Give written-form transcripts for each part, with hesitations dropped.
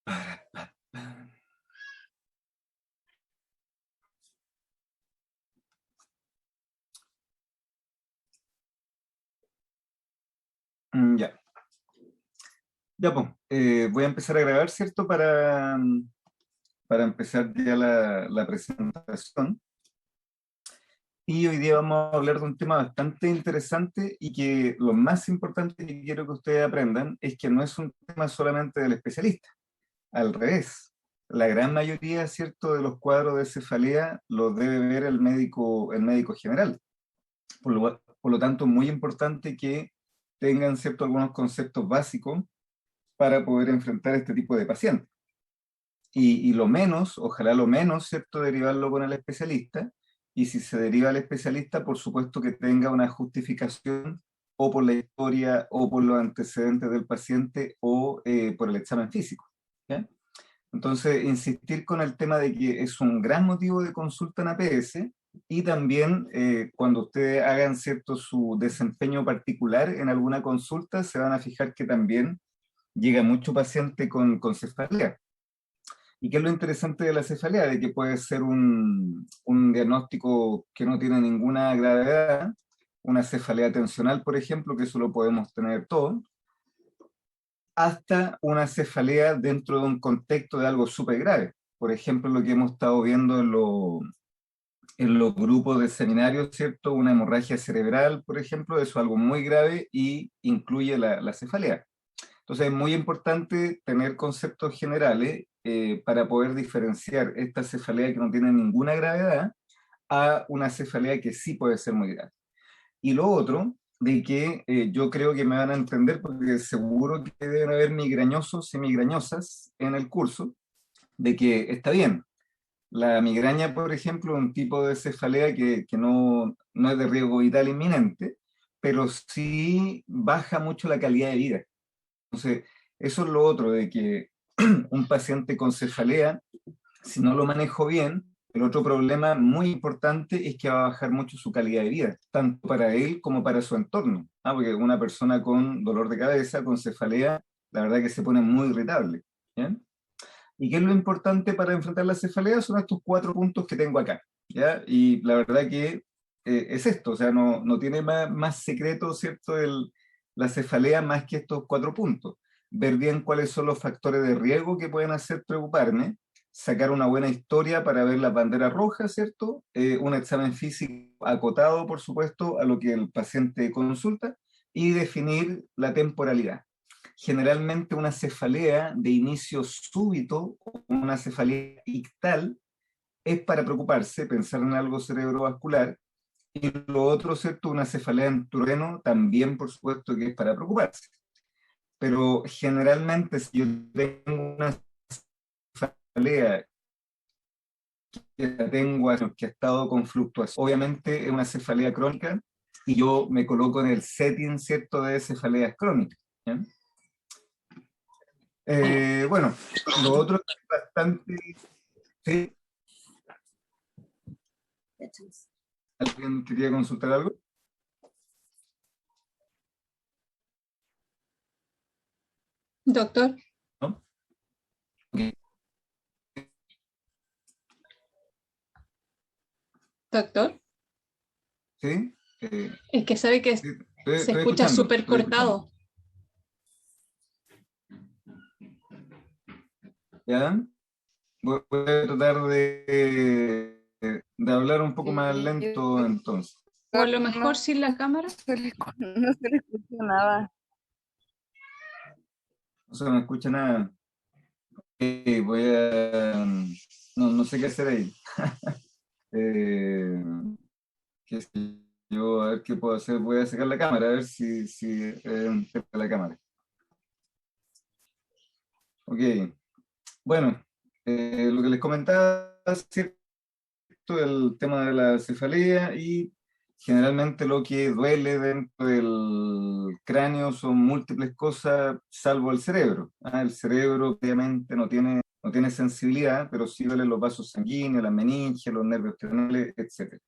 Ya, ya pues, voy a empezar a grabar, ¿cierto? Para empezar ya la presentación. Y hoy día vamos a hablar de un tema bastante interesante y que lo más importante que quiero que ustedes aprendan es que no es un tema solamente del especialista, al revés. La gran mayoría, ¿cierto?, de los cuadros de cefalea los debe ver el médico general. Por lo tanto, es muy importante que tengan, ¿cierto?, algunos conceptos básicos para poder enfrentar este tipo de pacientes. Y lo menos, ojalá lo menos, ¿cierto?, derivarlo con el especialista. Y si se deriva al especialista, por supuesto que tenga una justificación o por la historia o por los antecedentes del paciente o por el examen físico. ¿Ya? Entonces, insistir con el tema de que es un gran motivo de consulta en APS y también cuando ustedes hagan cierto su desempeño particular en alguna consulta, se van a fijar que también llega mucho paciente con cefalea. ¿Y qué es lo interesante de la cefalea? De que puede ser un diagnóstico que no tiene ninguna gravedad, una cefalea tensional, por ejemplo, que eso lo podemos tener todos, hasta una cefalea dentro de un contexto de algo súper grave. Por ejemplo, lo que hemos estado viendo en los grupos de seminarios, ¿cierto? Una hemorragia cerebral, por ejemplo, eso es algo muy grave y incluye la cefalea. Entonces es muy importante tener conceptos generales para poder diferenciar esta cefalea que no tiene ninguna gravedad a una cefalea que sí puede ser muy grave. Y lo otro, de que yo creo que me van a entender porque seguro que deben haber migrañosos y migrañosas en el curso, de que está bien. La migraña, por ejemplo, es un tipo de cefalea que no es de riesgo vital inminente, pero sí baja mucho la calidad de vida. Entonces, eso es lo otro, de que un paciente con cefalea, si no lo manejo bien, el otro problema muy importante es que va a bajar mucho su calidad de vida, tanto para él como para su entorno. Porque una persona con dolor de cabeza, con cefalea, la verdad que se pone muy irritable. ¿Ya? ¿Y qué es lo importante para enfrentar la cefalea? Son estos 4 puntos que tengo acá. ¿Ya? Y la verdad que es esto, o sea, no tiene más secreto, ¿cierto? La cefalea más que estos 4 puntos. Ver bien cuáles son los factores de riesgo que pueden hacer preocuparme, sacar una buena historia para ver las banderas rojas, ¿cierto? Un examen físico acotado, por supuesto, a lo que el paciente consulta y definir la temporalidad. Generalmente una cefalea de inicio súbito o una cefalea ictal es para preocuparse, pensar en algo cerebrovascular, y lo otro, ¿cierto? Una cefalea en terreno también, por supuesto, que es para preocuparse. Pero generalmente, si yo tengo una cefalea que la tengo, que ha estado con fluctuación, obviamente es una cefalea crónica, y yo me coloco en el setting, ¿cierto?, de cefaleas crónicas. ¿Ya? Bueno, lo otro es bastante... ¿Sí? ¿Alguien quería consultar algo? Doctor, ¿No? Ok. doctor, ¿Sí? es que sabe que Sí, se estoy escucha escuchando, súper estoy escuchando. cortado. ¿Ya? Voy a tratar de hablar un poco más lento entonces. O a lo No mejor sin la cámara. no se le escucha nada. No se me escucha nada. Voy a... no sé qué hacer ahí. Eh, qué sé yo, a ver qué puedo hacer. Voy a sacar la cámara, a ver si la cámara. Ok. Bueno, lo que les comentaba, ¿cierto? El tema de la cefalea y generalmente lo que duele dentro del cráneo son múltiples cosas salvo el cerebro. El cerebro obviamente no tiene sensibilidad, pero sí duelen los vasos sanguíneos, las meninges, los nervios craneales, etc.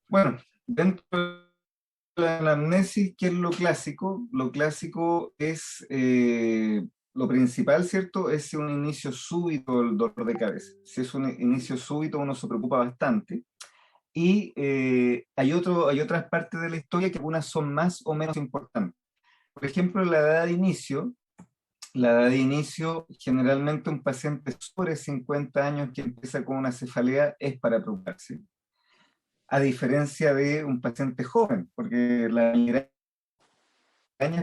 Bueno, dentro de la anamnesis, ¿qué es lo clásico? Lo clásico es lo principal, ¿cierto?, es un inicio súbito del dolor de cabeza. Si es un inicio súbito, uno se preocupa bastante. Y hay otras partes de la historia que algunas son más o menos importantes. Por ejemplo, la edad de inicio, generalmente un paciente sobre 50 años que empieza con una cefalea es para preocuparse, a diferencia de un paciente joven, porque las migrañas,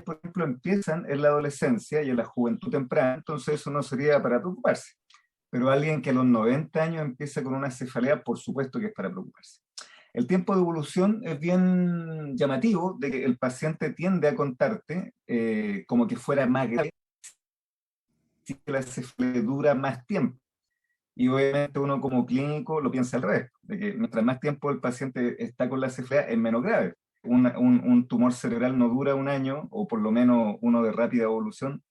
por ejemplo, empiezan en la adolescencia y en la juventud temprana, entonces eso no sería para preocuparse. Pero alguien que a los 90 años empieza con una cefalea, por supuesto que es para preocuparse. El tiempo de evolución es bien llamativo, de que el paciente tiende a contarte como que fuera más grave si la cefalea dura más tiempo. Y obviamente uno como clínico lo piensa al revés, de que mientras más tiempo el paciente está con la cefalea es menos grave. Un tumor cerebral no dura un año, o por lo menos uno de rápida evolución.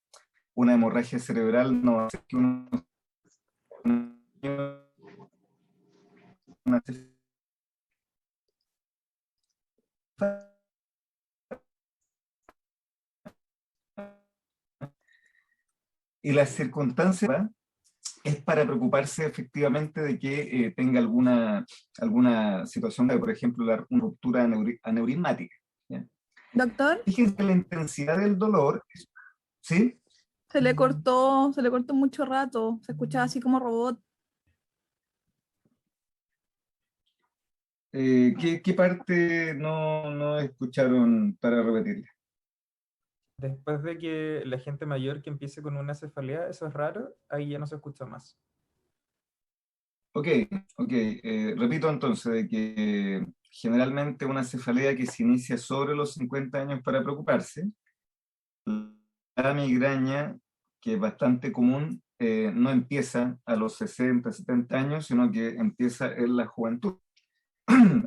Una hemorragia cerebral no hace que uno una y las circunstancias es para preocuparse efectivamente de que tenga alguna situación, por ejemplo, una ruptura aneurismática. ¿Ya? Doctor, Fíjense la intensidad del dolor, ¿sí? se le cortó mucho rato, se escuchaba así como robot. ¿Qué parte no escucharon para repetirla? Después de que la gente mayor que empiece con una cefalea, eso es raro, ahí ya no se escucha más. Ok, ok. Repito entonces de que generalmente una cefalea que se inicia sobre los 50 años para preocuparse, la migraña, que es bastante común, no empieza a los 60, 70 años, sino que empieza en la juventud.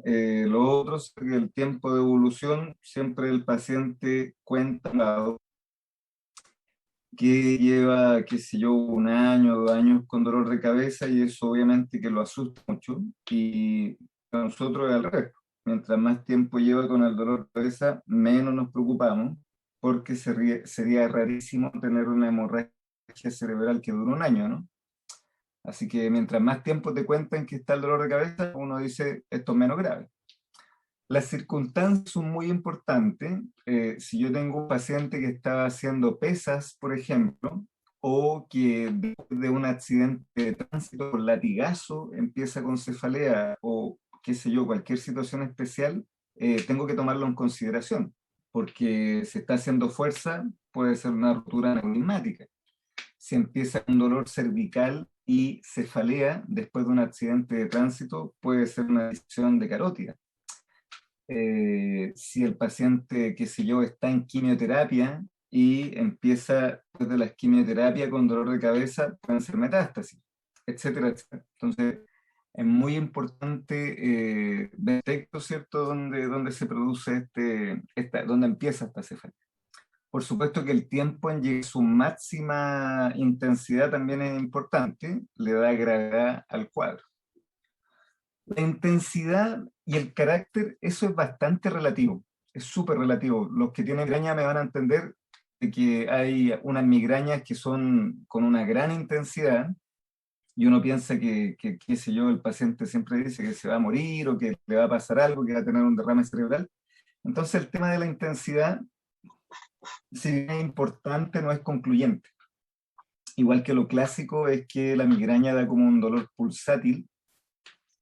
Lo otro es que el tiempo de evolución, siempre el paciente cuenta que lleva, qué sé yo, un año, 2 años con dolor de cabeza y eso obviamente que lo asusta mucho y a nosotros es al revés. Mientras más tiempo lleva con el dolor de cabeza, menos nos preocupamos porque sería rarísimo tener una hemorragia cerebral que dure un año, ¿no? Así que mientras más tiempo te cuentan que está el dolor de cabeza, uno dice esto es menos grave. Las circunstancias son muy importantes. Si yo tengo un paciente que está haciendo pesas, por ejemplo, o que después de un accidente de tránsito por latigazo empieza con cefalea o qué sé yo, cualquier situación especial, tengo que tomarlo en consideración, porque si está haciendo fuerza puede ser una ruptura neumática. Si empieza un dolor cervical y cefalea después de un accidente de tránsito, puede ser una lesión de carótida. Si el paciente, qué sé yo, está en quimioterapia y empieza después de la quimioterapia con dolor de cabeza, pueden ser metástasis, etcétera, etcétera. Entonces, es muy importante ver el texto, ¿cierto?, donde se produce donde empieza esta cefalea. Por supuesto que el tiempo en llegar a su máxima intensidad también es importante, le da gravedad al cuadro. La intensidad y el carácter, eso es bastante relativo, es súper relativo. Los que tienen migraña me van a entender de que hay unas migrañas que son con una gran intensidad y uno piensa qué sé yo, el paciente siempre dice que se va a morir o que le va a pasar algo, que va a tener un derrame cerebral. Entonces el tema de la intensidad, si bien es importante, no es concluyente. Igual que lo clásico es que la migraña da como un dolor pulsátil,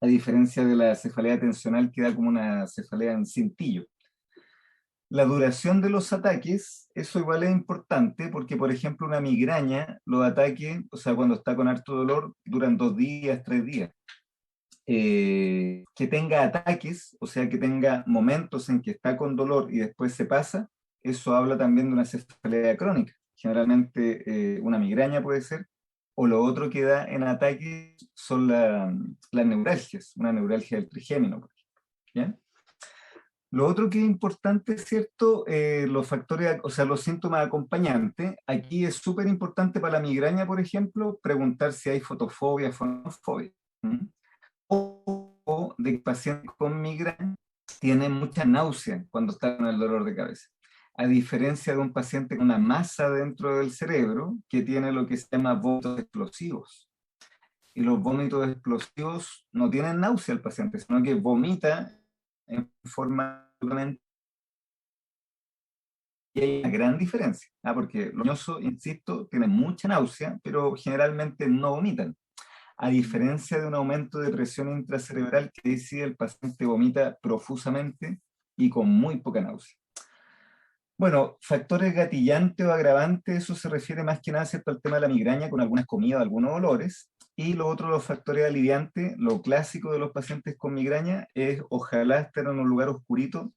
a diferencia de la cefalea tensional que da como una cefalea en cintillo. La duración de los ataques, eso igual es importante porque, por ejemplo, una migraña, los ataques, o sea, cuando está con harto dolor, duran 2 días, 3 días. Que tenga ataques, o sea, que tenga momentos en que está con dolor y después se pasa, eso habla también de una cefalea crónica. Generalmente una migraña puede ser, o lo otro que da en ataque son las neuralgias, una neuralgia del trigémino, por ejemplo, ¿ya? Lo otro que es importante, ¿cierto? Los factores, o sea, los síntomas acompañantes. Aquí es súper importante para la migraña, por ejemplo, preguntar si hay fotofobia, fonofobia. ¿Mm? O de que el paciente con migraña tiene mucha náusea cuando está con el dolor de cabeza. a diferencia de un paciente con una masa dentro del cerebro que tiene lo que se llama vómitos explosivos. Y los vómitos explosivos no tienen náusea el paciente, sino que vomita en forma... Y hay una gran diferencia, porque los ñosos, insisto, tienen mucha náusea, pero generalmente no vomitan. A diferencia de un aumento de presión intracerebral que dice el paciente vomita profusamente y con muy poca náusea. Bueno, factores gatillantes o agravantes, eso se refiere más que nada, ¿cierto?, al tema de la migraña con algunas comidas, algunos olores. Y lo otro, los factores aliviantes, lo clásico de los pacientes con migraña es ojalá estar en un lugar oscurito,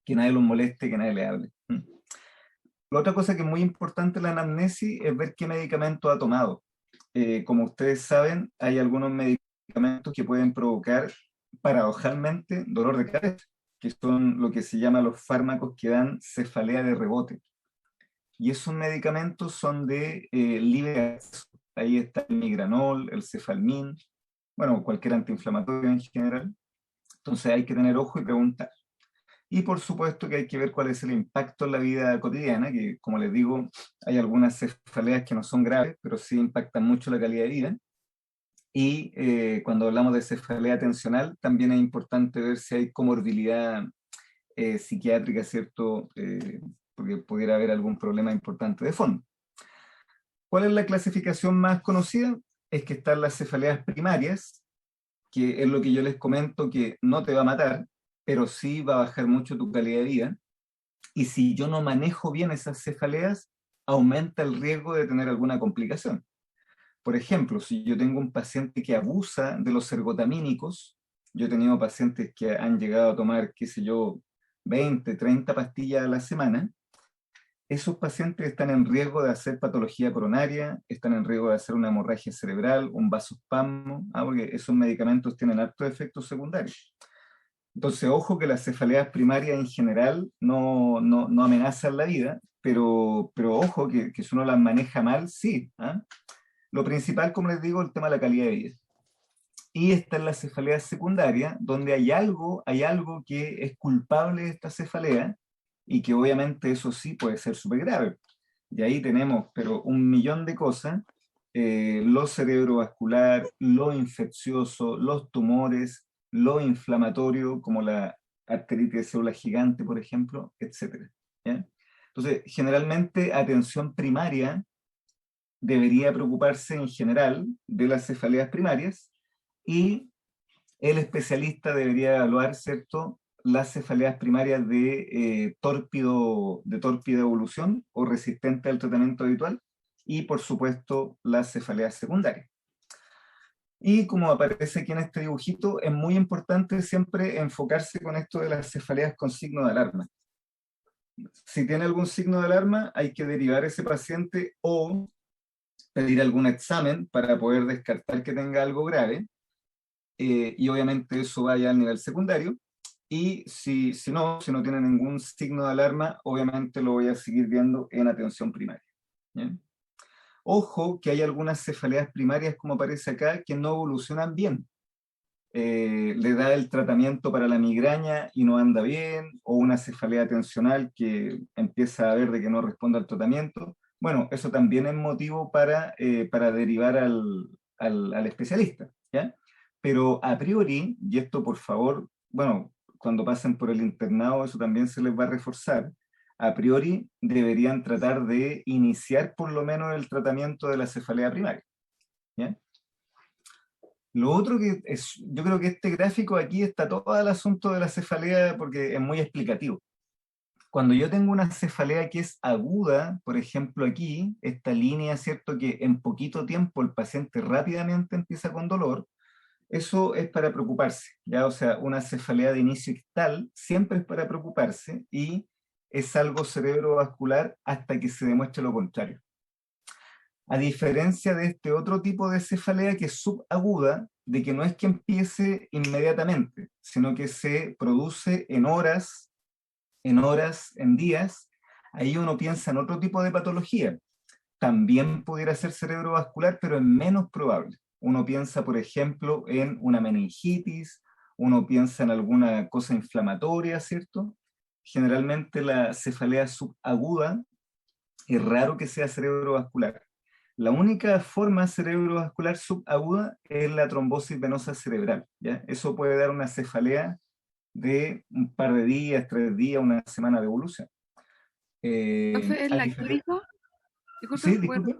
que nadie los moleste, que nadie les hable. La otra cosa que es muy importante en la anamnesis es ver qué medicamento ha tomado. Como ustedes saben, hay algunos medicamentos que pueden provocar paradojalmente dolor de cabeza, que son lo que se llama los fármacos que dan cefalea de rebote. Y esos medicamentos son de libre acceso. Ahí está el migranol, el cefalmin, bueno, cualquier antiinflamatorio en general. Entonces hay que tener ojo y preguntar. Y por supuesto que hay que ver cuál es el impacto en la vida cotidiana, que como les digo, hay algunas cefaleas que no son graves, pero sí impactan mucho la calidad de vida. Y cuando hablamos de cefalea tensional, también es importante ver si hay comorbilidad psiquiátrica, ¿cierto? Porque pudiera haber algún problema importante de fondo. ¿Cuál es la clasificación más conocida? Es que están las cefaleas primarias, que es lo que yo les comento, que no te va a matar, pero sí va a bajar mucho tu calidad de vida. Y si yo no manejo bien esas cefaleas, aumenta el riesgo de tener alguna complicación. Por ejemplo, si yo tengo un paciente que abusa de los ergotamínicos, yo he tenido pacientes que han llegado a tomar, qué sé yo, 20, 30 pastillas a la semana, esos pacientes están en riesgo de hacer patología coronaria, están en riesgo de hacer una hemorragia cerebral, un vasospasmo, porque esos medicamentos tienen altos efectos secundarios. Entonces, ojo que las cefaleas primarias en general no amenazan la vida, pero ojo que si uno las maneja mal, sí. Lo principal, como les digo, el tema de la calidad de vida. Y está en la cefalea secundaria, donde hay algo que es culpable de esta cefalea, y que obviamente eso sí puede ser súper grave. Y ahí tenemos, pero un millón de cosas, lo cerebrovascular, lo infeccioso, los tumores, lo inflamatorio, como la arteritis de célula gigante, por ejemplo, etc. ¿Ya? Entonces, generalmente, atención primaria debería preocuparse en general de las cefaleas primarias, y el especialista debería evaluar, ¿cierto?, las cefaleas primarias de tórpida evolución o resistente al tratamiento habitual, y por supuesto las cefaleas secundarias. Y como aparece aquí en este dibujito, es muy importante siempre enfocarse con esto de las cefaleas con signo de alarma. Si tiene algún signo de alarma, hay que derivar a ese paciente o pedir algún examen para poder descartar que tenga algo grave, y obviamente eso vaya al nivel secundario. Y si no tiene ningún signo de alarma, obviamente lo voy a seguir viendo en atención primaria. ¿Bien? Ojo que hay algunas cefaleas primarias, como aparece acá, que no evolucionan bien. Le da el tratamiento para la migraña y no anda bien, o una cefalea tensional que empieza a ver de que no responde al tratamiento. Bueno, eso también es motivo para derivar al especialista, ¿ya? Pero a priori, y esto por favor, bueno, cuando pasen por el internado eso también se les va a reforzar, a priori deberían tratar de iniciar por lo menos el tratamiento de la cefalea primaria, ¿ya? Lo otro que es, yo creo que este gráfico aquí está todo el asunto de la cefalea porque es muy explicativo. Cuando yo tengo una cefalea que es aguda, por ejemplo aquí, esta línea, ¿cierto?, que en poquito tiempo el paciente rápidamente empieza con dolor, eso es para preocuparse, ¿ya? O sea, una cefalea de inicio ictal siempre es para preocuparse y es algo cerebrovascular hasta que se demuestre lo contrario. A diferencia de este otro tipo de cefalea que es subaguda, de que no es que empiece inmediatamente, sino que se produce en horas, en días, ahí uno piensa en otro tipo de patología. También pudiera ser cerebrovascular, pero es menos probable. Uno piensa, por ejemplo, en una meningitis, uno piensa en alguna cosa inflamatoria, ¿cierto? generalmente la cefalea subaguda es raro que sea cerebrovascular. La única forma cerebrovascular subaguda es la trombosis venosa cerebral, ¿ya? Eso puede dar una cefalea de un par de días, 3 días, una semana de evolución. Profe, ¿es A la qué diferen- dijo? Disculpe, Sí, disculpe.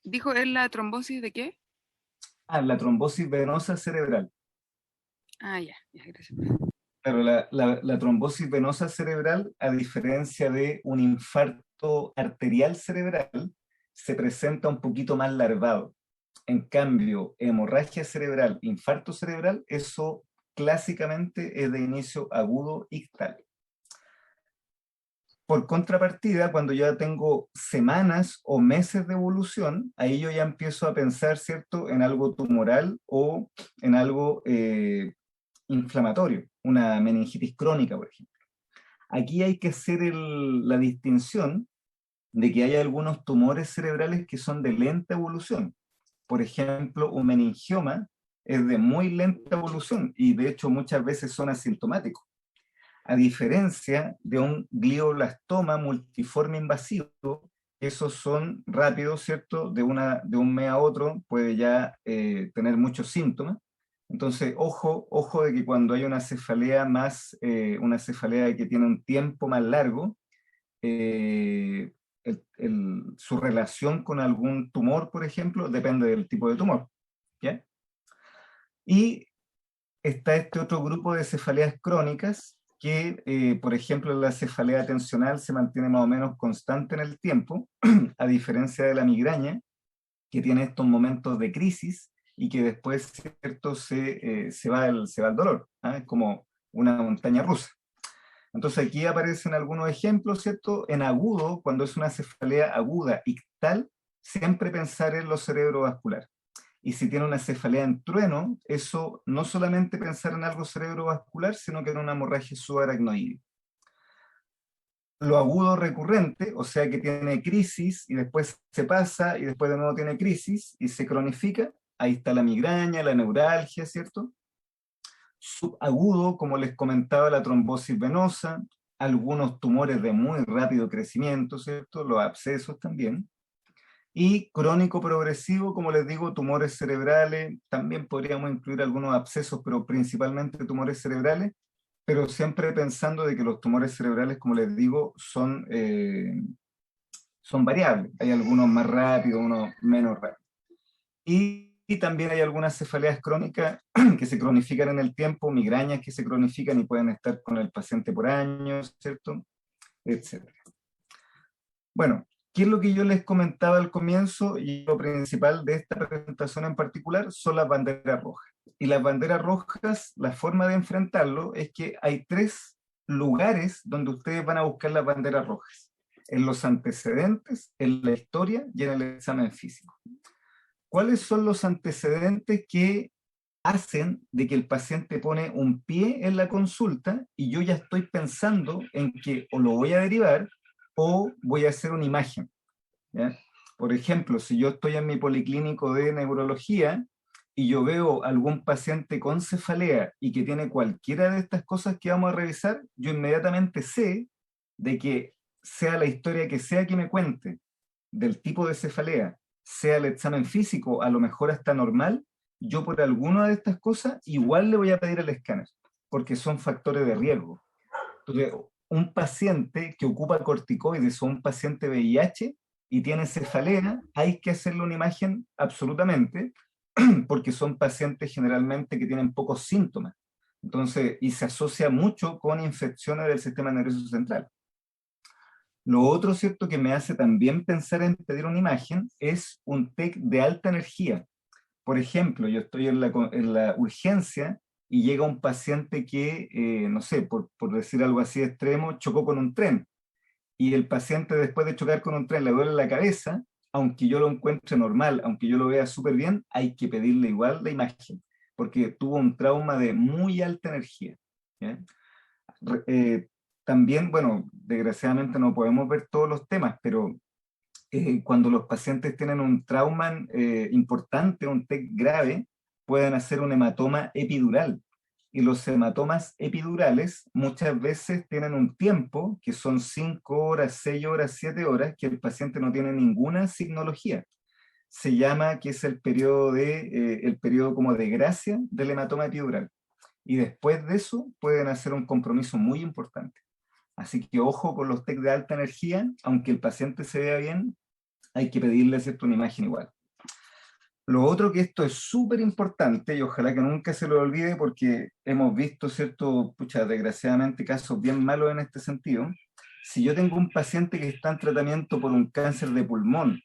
¿dijo es la trombosis de qué? Ah, la trombosis venosa cerebral. Ah, ya, ya, gracias. Pero la trombosis venosa cerebral, a diferencia de un infarto arterial cerebral, se presenta un poquito más larvado. En cambio, hemorragia cerebral, infarto cerebral, eso clásicamente es de inicio agudo ictal. Por contrapartida, cuando ya tengo semanas o meses de evolución, ahí yo ya empiezo a pensar, ¿cierto?, en algo tumoral o en algo inflamatorio, una meningitis crónica, por ejemplo. Aquí hay que hacer la distinción de que hay algunos tumores cerebrales que son de lenta evolución. Por ejemplo, un meningioma es de muy lenta evolución y de hecho muchas veces son asintomáticos. A diferencia de un glioblastoma multiforme invasivo, esos son rápidos, ¿cierto? De un mes a otro puede ya tener muchos síntomas. Entonces, ojo de que cuando hay una cefalea una cefalea que tiene un tiempo más largo, eh, su relación con algún tumor, por ejemplo, depende del tipo de tumor, ¿ya? Y está este otro grupo de cefaleas crónicas que, por ejemplo, la cefalea tensional se mantiene más o menos constante en el tiempo, a diferencia de la migraña, que tiene estos momentos de crisis y que después, ¿cierto?, se va el dolor, ¿ah? Es como una montaña rusa. Entonces aquí aparecen algunos ejemplos, ¿cierto? En agudo, cuando es una cefalea aguda ictal, siempre pensar en lo cerebrovascular. Y si tiene una cefalea en trueno, eso no solamente pensar en algo cerebrovascular, sino que en una hemorragia subaracnoidea. Lo agudo recurrente, o sea que tiene crisis y después se pasa y después de nuevo tiene crisis y se cronifica, ahí está la migraña, la neuralgia, ¿cierto? Subagudo, como les comentaba, la trombosis venosa, algunos tumores de muy rápido crecimiento, ¿cierto? Los abscesos también. Y crónico progresivo, como les digo, tumores cerebrales, también podríamos incluir algunos abscesos, pero principalmente tumores cerebrales, pero siempre pensando de que los tumores cerebrales, como les digo, son variables. Hay algunos más rápidos, unos menos rápidos. Y también hay algunas cefaleas crónicas que se cronifican en el tiempo, migrañas que se cronifican y pueden estar con el paciente por años, ¿cierto? Etcétera. Bueno, ¿qué es lo que yo les comentaba al comienzo? Y lo principal de esta presentación en particular son las banderas rojas. Y las banderas rojas, la forma de enfrentarlo es que hay 3 lugares donde ustedes van a buscar las banderas rojas: en los antecedentes, en la historia y en el examen físico. ¿Cuáles son los antecedentes que hacen de que el paciente pone un pie en la consulta y yo ya estoy pensando en que o lo voy a derivar o voy a hacer una imagen, ¿ya? Por ejemplo, si yo estoy en mi policlínico de neurología y yo veo algún paciente con cefalea y que tiene cualquiera de estas cosas que vamos a revisar, yo inmediatamente sé de que sea la historia que me cuente del tipo de cefalea, sea el examen físico, a lo mejor hasta normal, yo por alguna de estas cosas igual le voy a pedir el escáner, porque son factores de riesgo. Entonces, un paciente que ocupa corticoides o un paciente VIH y tiene cefalea, hay que hacerle una imagen absolutamente, porque son pacientes generalmente que tienen pocos síntomas. Entonces, y se asocia mucho con infecciones del sistema nervioso central. Lo otro, ¿cierto?, que me hace también pensar en pedir una imagen es un TEC de alta energía. Por ejemplo, yo estoy en la urgencia y llega un paciente que, no sé, por decir algo así extremo, chocó con un tren. Y el paciente, después de chocar con un tren, le duele la cabeza, aunque yo lo encuentre normal, aunque yo lo vea súper bien, hay que pedirle igual la imagen, porque tuvo un trauma de muy alta energía, ¿ya? También, bueno, desgraciadamente no podemos ver todos los temas, pero cuando los pacientes tienen un trauma importante, un TEC grave, pueden hacer un hematoma epidural. y los hematomas epidurales muchas veces tienen un tiempo, que son 5 horas, 6 horas, 7 horas, que el paciente no tiene ninguna signología. Se llama que es el periodo como de gracia del hematoma epidural. Y después de eso pueden hacer un compromiso muy importante. Así que ojo con los TEC de alta energía, aunque el paciente se vea bien, hay que pedirle, ¿cierto?, una imagen igual. Lo otro, que esto es súper importante y ojalá que nunca se lo olvide, porque hemos visto, ¿cierto?, desgraciadamente casos bien malos en este sentido. Si yo tengo un paciente que está en tratamiento por un cáncer de pulmón,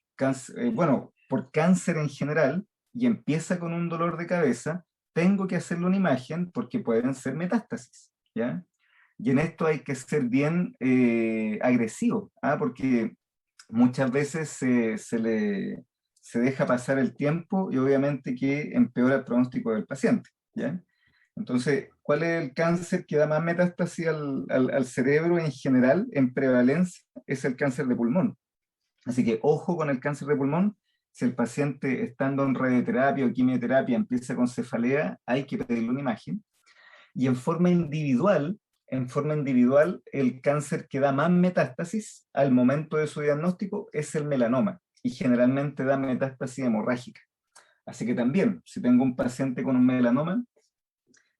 por cáncer en general, y empieza con un dolor de cabeza, tengo que hacerle una imagen porque pueden ser metástasis, ¿ya? Y en esto hay que ser bien agresivo, porque muchas veces se deja pasar el tiempo y obviamente que empeora el pronóstico del paciente, ¿ya? Entonces, ¿cuál es el cáncer que da más metástasis al cerebro en general, en prevalencia? Es el cáncer de pulmón. Así que ojo con el cáncer de pulmón. Si el paciente estando en radioterapia o quimioterapia empieza con cefalea, hay que pedirle una imagen. Y en forma individual, el cáncer que da más metástasis al momento de su diagnóstico es el melanoma, y generalmente da metástasis hemorrágica. Así que también, si tengo un paciente con un melanoma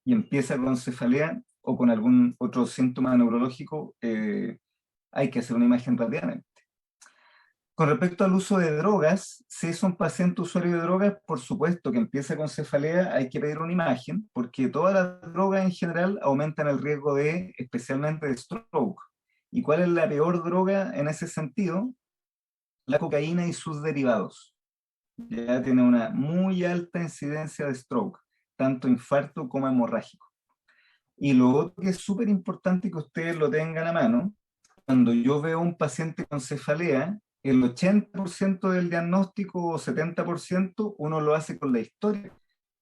y empieza con cefalea o con algún otro síntoma neurológico, hay que hacer una imagen rápidamente. Con respecto al uso de drogas, si es un paciente usuario de drogas, por supuesto que empieza con cefalea, hay que pedir una imagen, porque todas las drogas en general aumentan el riesgo especialmente de stroke. ¿Y cuál es la peor droga en ese sentido? La cocaína y sus derivados. Ya tiene una muy alta incidencia de stroke, tanto infarto como hemorrágico. Y lo otro que es súper importante que ustedes lo tengan a mano, cuando yo veo un paciente con cefalea, el 80% del diagnóstico o 70% uno lo hace con la historia.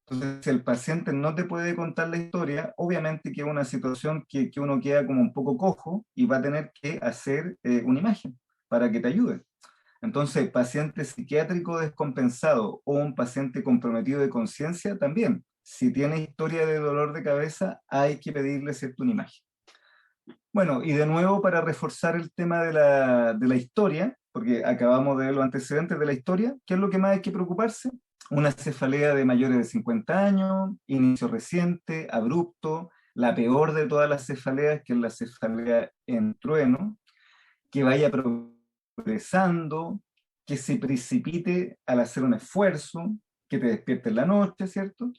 Entonces, si el paciente no te puede contar la historia, obviamente que es una situación que uno queda como un poco cojo y va a tener que hacer una imagen para que te ayude. Entonces, paciente psiquiátrico descompensado o un paciente comprometido de conciencia también. Si tiene historia de dolor de cabeza, hay que pedirle, ¿cierto?, una imagen. Bueno, y de nuevo para reforzar el tema de la historia, porque acabamos de ver los antecedentes de la historia, ¿qué es lo que más hay que preocuparse? Una cefalea de mayores de 50 años, inicio reciente, abrupto, la peor de todas las cefaleas, que es la cefalea en trueno, que vaya progresando, que se precipite al hacer un esfuerzo, que te despierte en la noche, ¿cierto?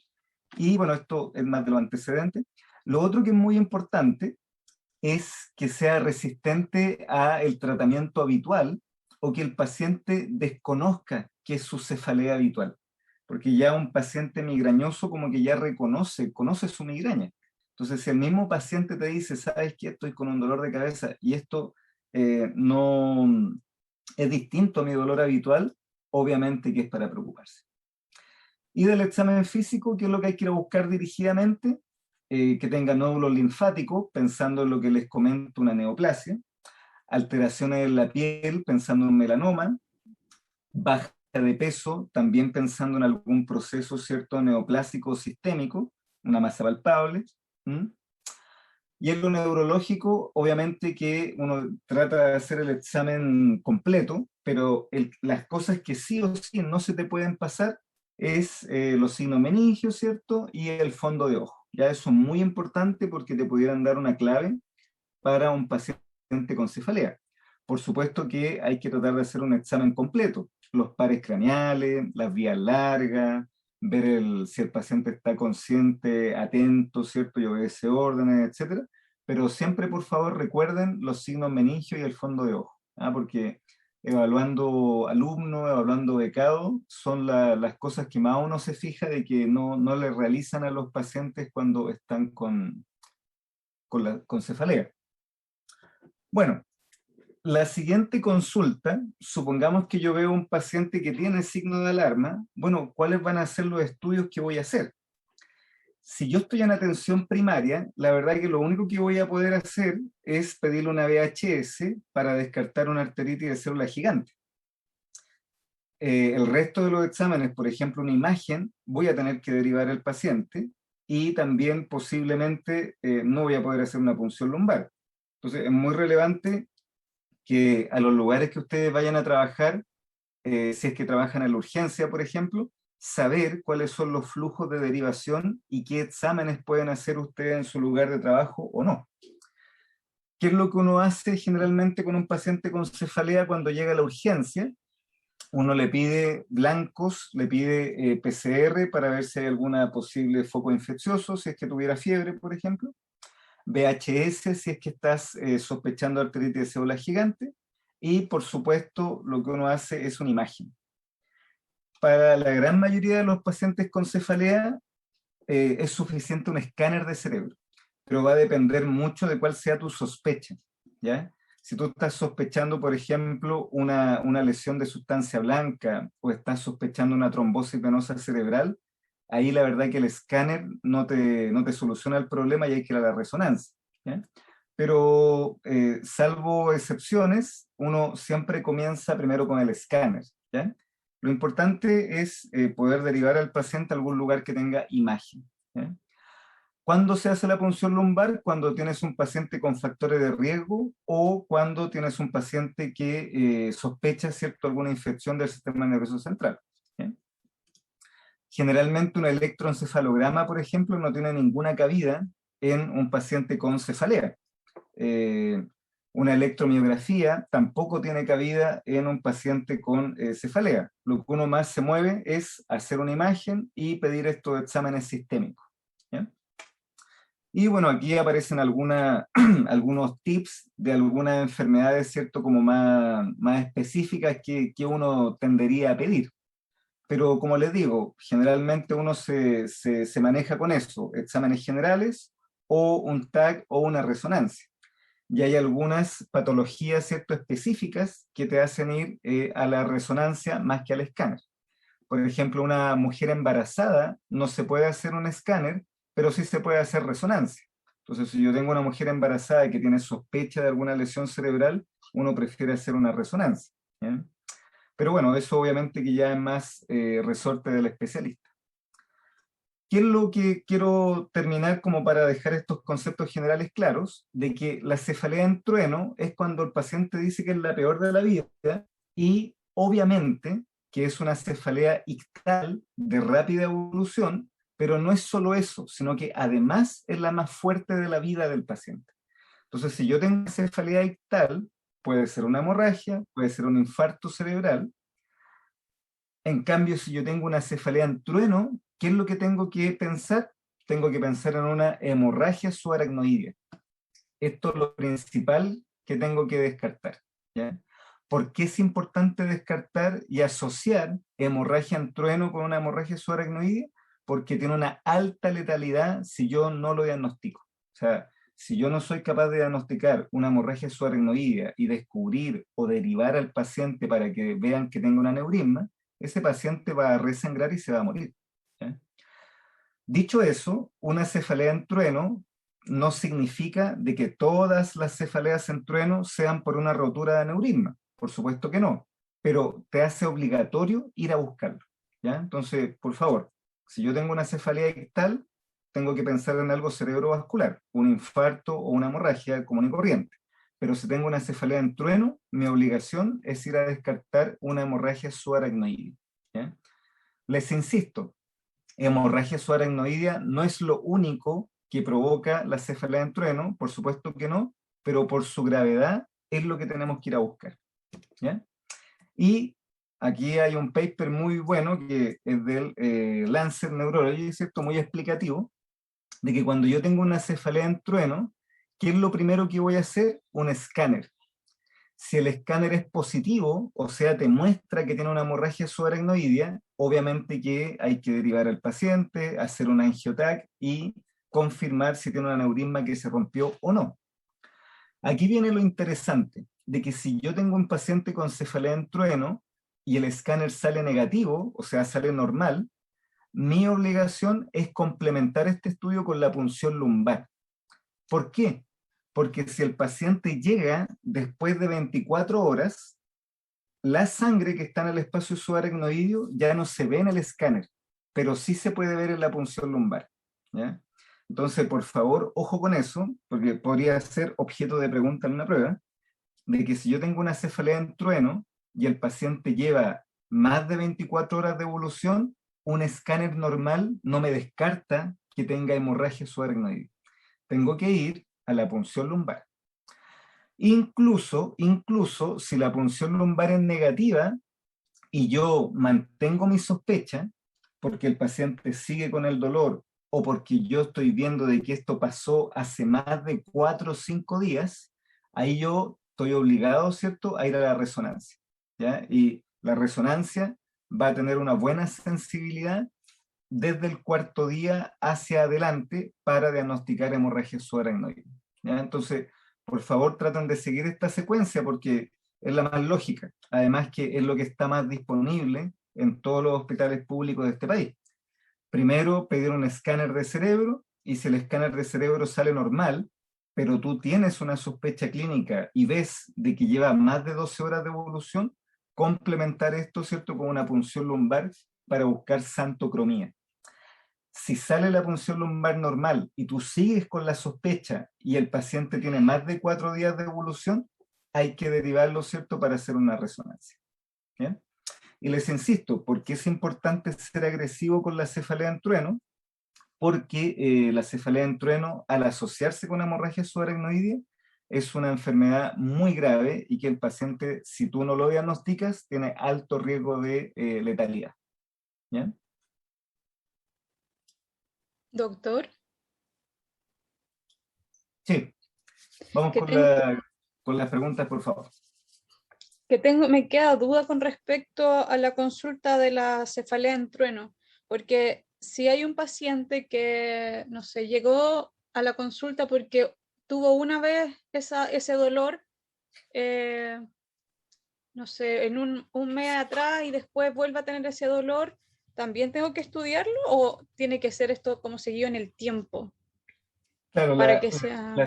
Y bueno, esto es más de los antecedentes. Lo otro que es muy importante es que sea resistente al tratamiento habitual o que el paciente desconozca que es su cefalea habitual. Porque ya un paciente migrañoso como que ya conoce su migraña. Entonces, si el mismo paciente te dice, ¿sabes qué? Estoy con un dolor de cabeza y esto no es distinto a mi dolor habitual, obviamente que es para preocuparse. Y del examen físico, ¿qué es lo que hay que ir a buscar dirigidamente? Que tenga nódulos linfáticos, pensando en lo que les comento, una neoplasia, alteraciones en la piel, pensando en un melanoma, baja de peso, también pensando en algún proceso, ¿cierto?, neoplásico o sistémico, una masa palpable. Y en lo neurológico, obviamente que uno trata de hacer el examen completo, pero las cosas que sí o sí no se te pueden pasar es los signos meningios, ¿cierto?, y el fondo de ojo. Ya eso es muy importante porque te pudieran dar una clave para un paciente con cefalea. Por supuesto que hay que tratar de hacer un examen completo, los pares craneales, las vías largas, ver si el paciente está consciente, atento, ¿cierto?, y obedece órdenes, etcétera. Pero siempre, por favor, recuerden los signos meningios y el fondo de ojo, porque evaluando alumnos, evaluando becados, son las cosas que más uno se fija de que no le realizan a los pacientes cuando están con cefalea. Bueno, la siguiente consulta, supongamos que yo veo un paciente que tiene signo de alarma, bueno, ¿cuáles van a ser los estudios que voy a hacer? Si yo estoy en atención primaria, la verdad que lo único que voy a poder hacer es pedirle una VHS para descartar una arteritis de célula gigante. El resto de los exámenes, por ejemplo, una imagen, voy a tener que derivar al paciente, y también posiblemente no voy a poder hacer una punción lumbar. Entonces es muy relevante que a los lugares que ustedes vayan a trabajar, si es que trabajan en la urgencia, por ejemplo, saber cuáles son los flujos de derivación y qué exámenes pueden hacer ustedes en su lugar de trabajo o no. ¿Qué es lo que uno hace generalmente con un paciente con cefalea cuando llega a la urgencia? Uno le pide blancos, le pide PCR para ver si hay alguna posible foco infeccioso, si es que tuviera fiebre, por ejemplo. VHS, si es que estás sospechando artritis de célula gigante. Y, por supuesto, lo que uno hace es una imagen. Para la gran mayoría de los pacientes con cefalea, es suficiente un escáner de cerebro, pero va a depender mucho de cuál sea tu sospecha, ¿ya? Si tú estás sospechando, por ejemplo, una lesión de sustancia blanca o estás sospechando una trombosis venosa cerebral, ahí la verdad que el escáner no te soluciona el problema y hay que ir a la resonancia, ¿ya? Pero salvo excepciones, uno siempre comienza primero con el escáner, ¿ya? Lo importante es poder derivar al paciente a algún lugar que tenga imagen, ¿ya? ¿Cuándo se hace la punción lumbar? Cuando tienes un paciente con factores de riesgo o cuando tienes un paciente que sospecha, ¿cierto?, alguna infección del sistema nervioso central, ¿ya? Generalmente un electroencefalograma, por ejemplo, no tiene ninguna cabida en un paciente con cefalea. Una electromiografía tampoco tiene cabida en un paciente con cefalea. Lo que uno más se mueve es hacer una imagen y pedir estos exámenes sistémicos, ¿ya? Y bueno, aquí aparecen algunos tips de algunas enfermedades, ¿cierto?, como más específicas que uno tendería a pedir. Pero como les digo, generalmente uno se maneja con eso, exámenes generales o un TAC o una resonancia. Y hay algunas patologías, ¿cierto?, específicas que te hacen ir a la resonancia más que al escáner. Por ejemplo, una mujer embarazada no se puede hacer un escáner, pero sí se puede hacer resonancia. Entonces, si yo tengo una mujer embarazada que tiene sospecha de alguna lesión cerebral, uno prefiere hacer una resonancia, ¿ya? Pero bueno, eso obviamente que ya es más resorte del especialista. ¿Qué es lo que quiero terminar como para dejar estos conceptos generales claros? De que la cefalea en trueno es cuando el paciente dice que es la peor de la vida y obviamente que es una cefalea ictal de rápida evolución, pero no es solo eso, sino que además es la más fuerte de la vida del paciente. Entonces, si yo tengo cefalea ictal, puede ser una hemorragia, puede ser un infarto cerebral. En cambio, si yo tengo una cefalea en trueno, ¿qué es lo que tengo que pensar? Tengo que pensar en una hemorragia subaracnoidea. Esto es lo principal que tengo que descartar, ¿ya? ¿Por qué es importante descartar y asociar hemorragia en trueno con una hemorragia subaracnoidea? Porque tiene una alta letalidad si yo no lo diagnostico. O sea, si yo no soy capaz de diagnosticar una hemorragia subaracnoidea y descubrir o derivar al paciente para que vean que tengo un aneurisma, ese paciente va a resangrar y se va a morir, ¿ya? Dicho eso, una cefalea en trueno no significa de que todas las cefaleas en trueno sean por una rotura de aneurisma. Por supuesto que no, pero te hace obligatorio ir a buscarlo, ¿ya? Entonces, por favor, si yo tengo una cefalea ictal, tengo que pensar en algo cerebrovascular, un infarto o una hemorragia común y corriente. Pero si tengo una cefalea en trueno, mi obligación es ir a descartar una hemorragia subaracnoidea, ¿ya? Les insisto, hemorragia subaracnoidea no es lo único que provoca la cefalea en trueno, por supuesto que no, pero por su gravedad es lo que tenemos que ir a buscar, ¿ya? Y aquí hay un paper muy bueno que es del Lancet Neurology, ¿cierto?, muy explicativo, de que cuando yo tengo una cefalea en trueno, ¿qué es lo primero que voy a hacer? Un escáner. Si el escáner es positivo, o sea, te muestra que tiene una hemorragia subaracnoidea, obviamente que hay que derivar al paciente, hacer un angiotac y confirmar si tiene un aneurisma que se rompió o no. Aquí viene lo interesante, de que si yo tengo un paciente con cefalea en trueno y el escáner sale negativo, o sea, sale normal, mi obligación es complementar este estudio con la punción lumbar. ¿Por qué? Porque si el paciente llega después de 24 horas, la sangre que está en el espacio subaracnoideo ya no se ve en el escáner, pero sí se puede ver en la punción lumbar, ¿ya? Entonces, por favor, ojo con eso, porque podría ser objeto de pregunta en una prueba, de que si yo tengo una cefalea en trueno y el paciente lleva más de 24 horas de evolución, un escáner normal no me descarta que tenga hemorragia subaracnoidea. Tengo que ir a la punción lumbar. Incluso si la punción lumbar es negativa y yo mantengo mi sospecha, porque el paciente sigue con el dolor o porque yo estoy viendo de que esto pasó hace más de 4 o 5 días, ahí yo estoy obligado, ¿cierto?, a ir a la resonancia, ¿ya? Y la resonancia va a tener una buena sensibilidad desde el 4.º día hacia adelante para diagnosticar hemorragia subaracnoidea, ¿ya? Entonces, por favor, traten de seguir esta secuencia porque es la más lógica. Además que es lo que está más disponible en todos los hospitales públicos de este país. Primero, pedir un escáner de cerebro y si el escáner de cerebro sale normal, pero tú tienes una sospecha clínica y ves de que lleva más de 12 horas de evolución, complementar esto, ¿cierto?, con una punción lumbar para buscar santocromía. Si sale la punción lumbar normal y tú sigues con la sospecha y el paciente tiene más de 4 días de evolución, hay que derivarlo, ¿cierto?, para hacer una resonancia. ¿Bien? Y les insisto, ¿por qué es importante ser agresivo con la cefalea en trueno? Porque la cefalea en trueno, al asociarse con hemorragia subaracnoidea, es una enfermedad muy grave y que el paciente, si tú no lo diagnosticas, tiene alto riesgo de letalidad. ¿Ya? Doctor, Sí, vamos que, con las preguntas, por favor. me queda duda con respecto a la consulta de la cefalea en trueno, porque si hay un paciente que, no sé, llegó a la consulta porque tuvo una vez ese dolor, no sé, en un mes atrás y después vuelve a tener ese dolor, ¿también tengo que estudiarlo o tiene que ser esto como seguido en el tiempo Claro, para que sea... la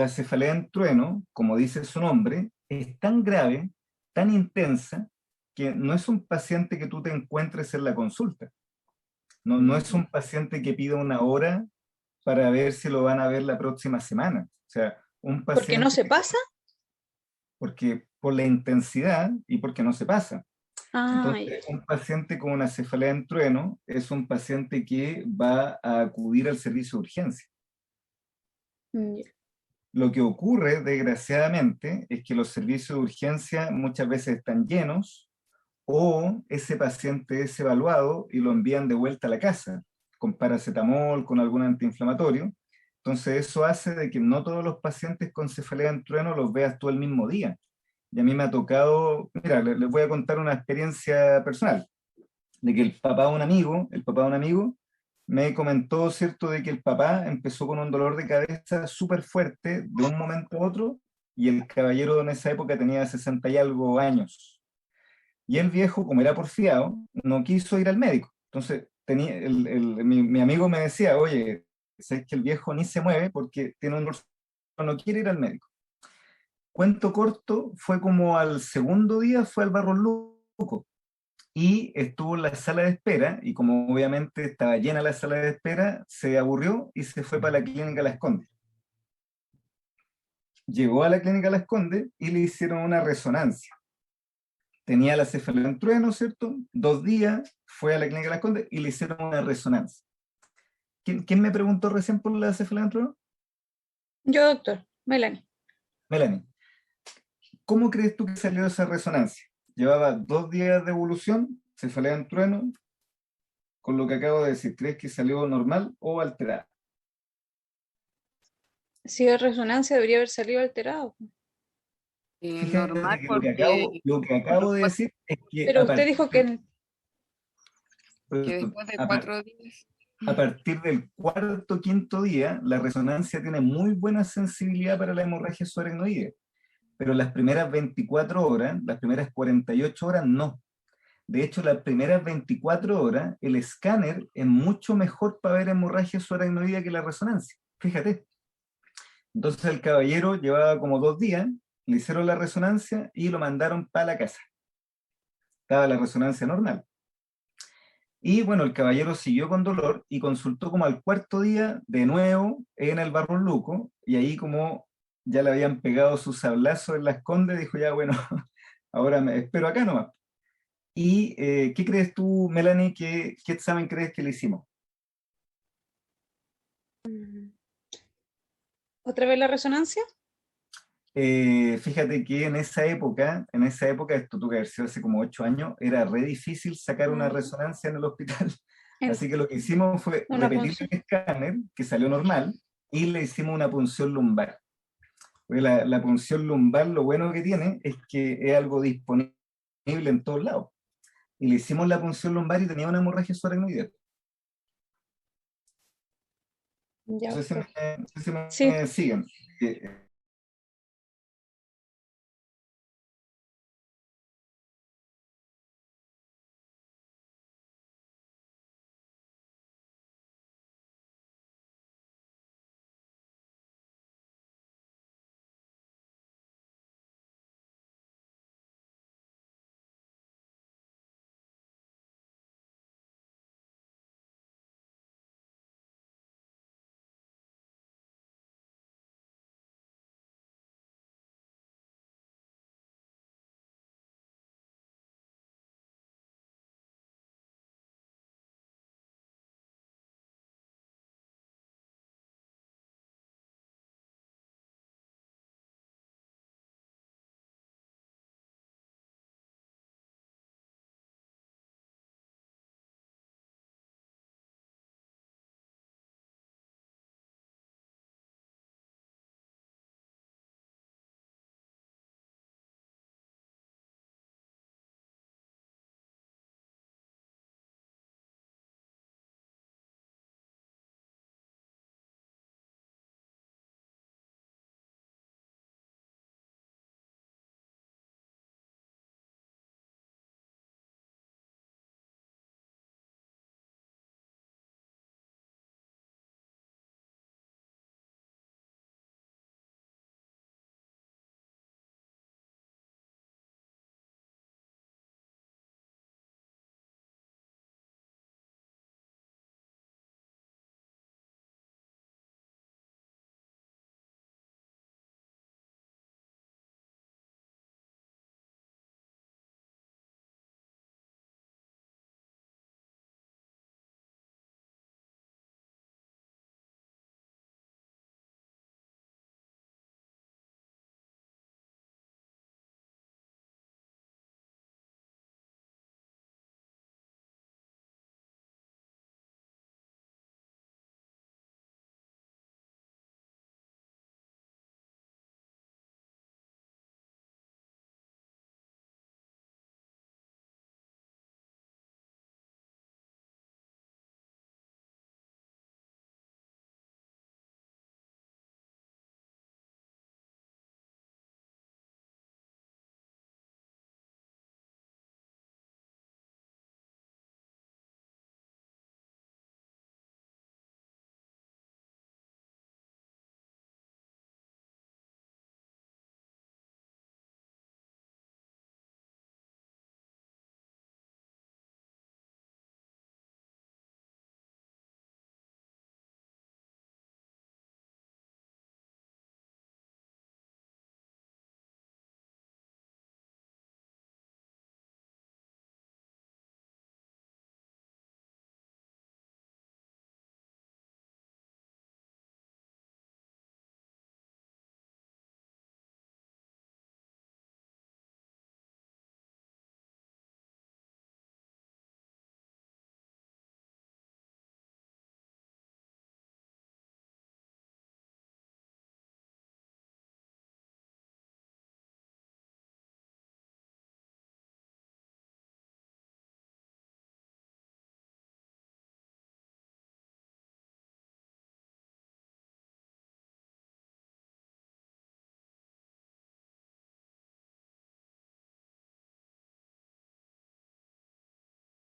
cefalea en trueno, como dice su nombre, es tan grave, tan intensa, que no es un paciente que tú te encuentres en la consulta. No es un paciente que pida una hora para ver si lo van a ver la próxima semana. O sea, un ¿Porque no paciente, se pasa? porque por la intensidad y porque no se pasa. Ah, ya. Entonces, un paciente con una cefalea en trueno es un paciente que va a acudir al servicio de urgencia. Ya. Lo que ocurre, desgraciadamente, es que los servicios de urgencia muchas veces están llenos o ese paciente es evaluado y lo envían de vuelta a la casa con paracetamol, con algún antiinflamatorio. Entonces eso hace de que no todos los pacientes con cefalea en trueno los veas tú el mismo día. Y a mí me ha tocado, mira, les voy a contar una experiencia personal, de que el papá de un amigo, me comentó, ¿cierto?, de que el papá empezó con un dolor de cabeza súper fuerte de un momento a otro, y el caballero en esa época tenía 60 y algo años. Y el viejo, como era porfiado, no quiso ir al médico. Entonces, mi amigo me decía, oye, es que el viejo ni se mueve porque tiene un dolor, no quiere ir al médico. Cuento corto, fue como al segundo día, fue al Barros Luco, y estuvo en la sala de espera, y como obviamente estaba llena la sala de espera, se aburrió y se fue para la clínica Las Condes. Llegó a la clínica Las Condes y le hicieron una resonancia. Tenía la cefalea en trueno, ¿cierto? 2 días, fue a la clínica Las Condes y le hicieron una resonancia. ¿Quién me preguntó recién por la cefalea en trueno? Yo, doctor, Melanie. Melanie. ¿Cómo crees tú que salió esa resonancia? Llevaba 2 días de evolución, cefalea en trueno, con lo que acabo de decir. ¿Crees que salió normal o alterada? Si es resonancia, debería haber salido alterado. Normal Fíjate que porque lo que acabo de decir es que Pero usted dijo que después de 4 días. a partir del 4.º, 5.º día, la resonancia tiene muy buena sensibilidad para la hemorragia subaracnoidea, pero las primeras 24 horas, las primeras 48 horas no. De hecho, las primeras 24 horas, el escáner es mucho mejor para ver hemorragia subaracnoidea que la resonancia. Fíjate. Entonces el caballero llevaba como 2 días, le hicieron la resonancia y lo mandaron para la casa. Estaba la resonancia normal. Y bueno, el caballero siguió con dolor y consultó como al cuarto día de nuevo en el Barros y ahí como ya le habían pegado su sablazo en Las Condes, dijo ya bueno, ahora me espero acá nomás. ¿Y qué crees tú, Melanie, qué examen crees que le hicimos? ¿Otra vez la resonancia? Fíjate que en esa época, esto tuvo que haber sido hace como 8 años, era re difícil sacar una resonancia en el hospital. Así que lo que hicimos fue Una repetir punción. el escáner, que salió normal, y le hicimos una punción lumbar. Porque la punción lumbar, lo bueno que tiene es que es algo disponible en todos lados. Y le hicimos la punción lumbar y tenía una hemorragia subaracnoidea. Ya, No sé si pues. me Sí, siguen.